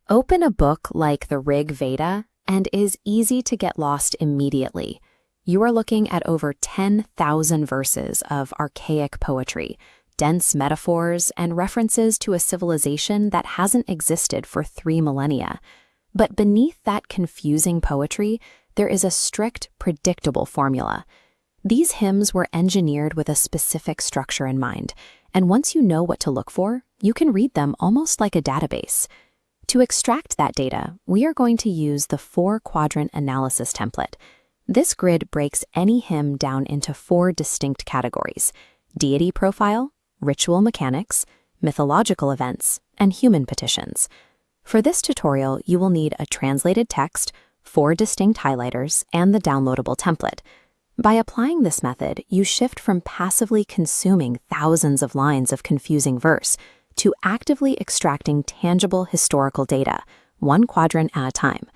Open a book like the Rigveda and is easy to get lost immediately. You are looking at over 10,000 verses of archaic poetry, dense metaphors, and references to a civilization that hasn't existed for 3 millennia. But beneath that confusing poetry, there is a strict, predictable formula. These hymns were engineered with a specific structure in mind, and once you know what to look for, you can read them almost like a database. To extract that data, we are going to use the 4-quadrant analysis template. This grid breaks any hymn down into 4 distinct categories: deity profile, ritual mechanics, mythological events, and human petitions. For this tutorial, you will need a translated text, 4 distinct highlighters, and the downloadable template. By applying this method, you shift from passively consuming thousands of lines of confusing verse to actively extracting tangible historical data, 1 quadrant at a time.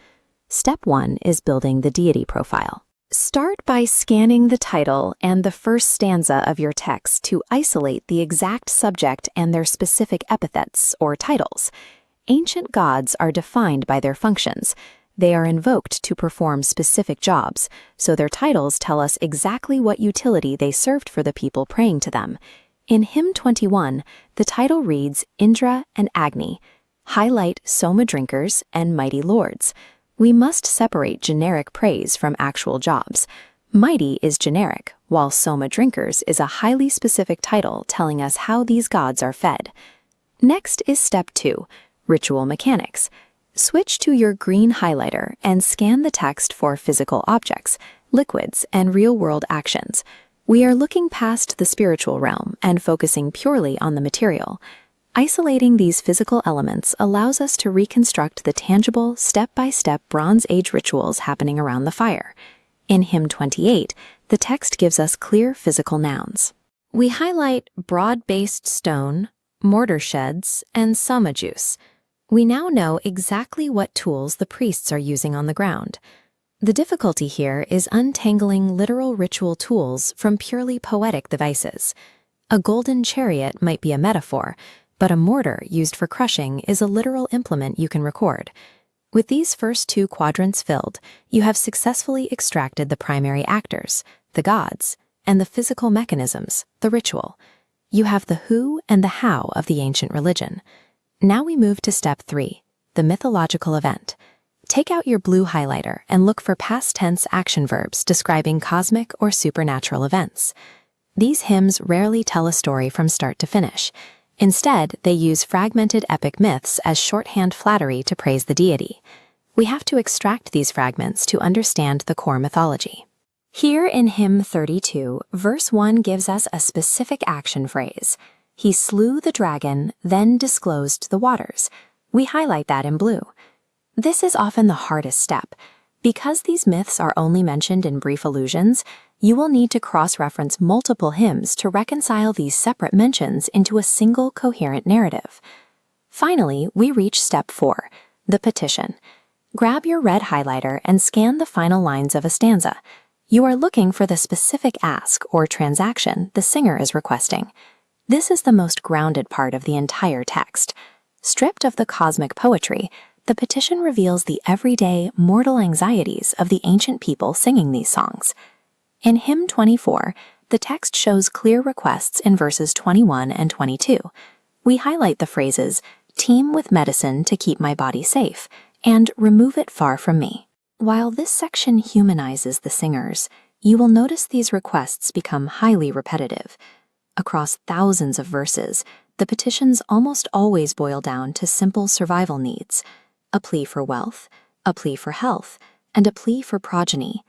Step 1 is building the deity profile. Start by scanning the title and the first stanza of your text to isolate the exact subject and their specific epithets or titles. Ancient gods are defined by their functions. They are invoked to perform specific jobs, so their titles tell us exactly what utility they served for the people praying to them. In Hymn 21, the title reads Indra and Agni. Highlight Soma drinkers and mighty lords. We must separate generic praise from actual jobs. Mighty is generic, while Soma drinkers is a highly specific title telling us how these gods are fed. Next is Step 2, Ritual Mechanics. Switch to your green highlighter and scan the text for physical objects, liquids, and real-world actions. We are looking past the spiritual realm and focusing purely on the material. Isolating these physical elements allows us to reconstruct the tangible, step-by-step Bronze Age rituals happening around the fire. In Hymn 28, the text gives us clear physical nouns. We highlight broad-based stone, mortar sheds, and soma juice. We now know exactly what tools the priests are using on the ground. The difficulty here is untangling literal ritual tools from purely poetic devices. A golden chariot might be a metaphor, but a mortar used for crushing is a literal implement you can record. With these first 2 quadrants filled, you have successfully extracted the primary actors, the gods, and the physical mechanisms, the ritual. You have the who and the how of the ancient religion. Now we move to Step 3, the mythological event. Take out your blue highlighter and look for past tense action verbs describing cosmic or supernatural events. These hymns rarely tell a story from start to finish. Instead, they use fragmented epic myths as shorthand flattery to praise the deity. We have to extract these fragments to understand the core mythology. Here in Hymn 32, verse 1 gives us a specific action phrase. He slew the dragon, then disclosed the waters. We highlight that in blue. This is often the hardest step. Because these myths are only mentioned in brief allusions, you will need to cross-reference multiple hymns to reconcile these separate mentions into a single coherent narrative. Finally, we reach Step 4, the petition. Grab your red highlighter and scan the final lines of a stanza. You are looking for the specific ask or transaction the singer is requesting. This is the most grounded part of the entire text. Stripped of the cosmic poetry, the petition reveals the everyday, mortal anxieties of the ancient people singing these songs. In Hymn 24, the text shows clear requests in verses 21 and 22. We highlight the phrases, team with medicine to keep my body safe, and remove it far from me. While this section humanizes the singers, you will notice these requests become highly repetitive. Across thousands of verses, the petitions almost always boil down to simple survival needs: a plea for wealth, a plea for health, and a plea for progeny.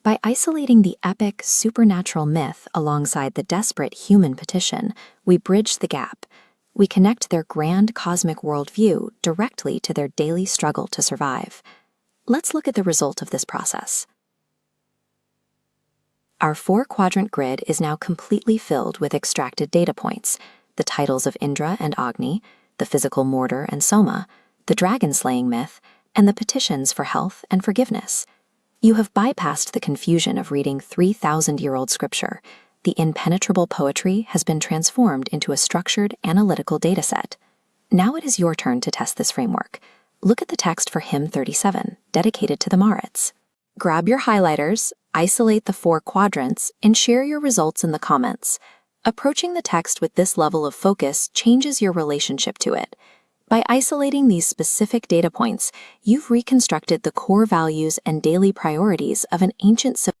By isolating the epic, supernatural myth alongside the desperate human petition, we bridge the gap. We connect their grand cosmic worldview directly to their daily struggle to survive. Let's look at the result of this process. Our 4-quadrant grid is now completely filled with extracted data points: the titles of Indra and Agni, the physical mortar and Soma, the dragon-slaying myth, and the petitions for health and forgiveness. You have bypassed the confusion of reading 3,000-year-old scripture. The impenetrable poetry has been transformed into a structured, analytical dataset. Now it is your turn to test this framework. Look at the text for hymn 37, dedicated to the Marits. Grab your highlighters, isolate the 4 quadrants, and share your results in the comments. Approaching the text with this level of focus changes your relationship to it. By isolating these specific data points, you've reconstructed the core values and daily priorities of an ancient civilization.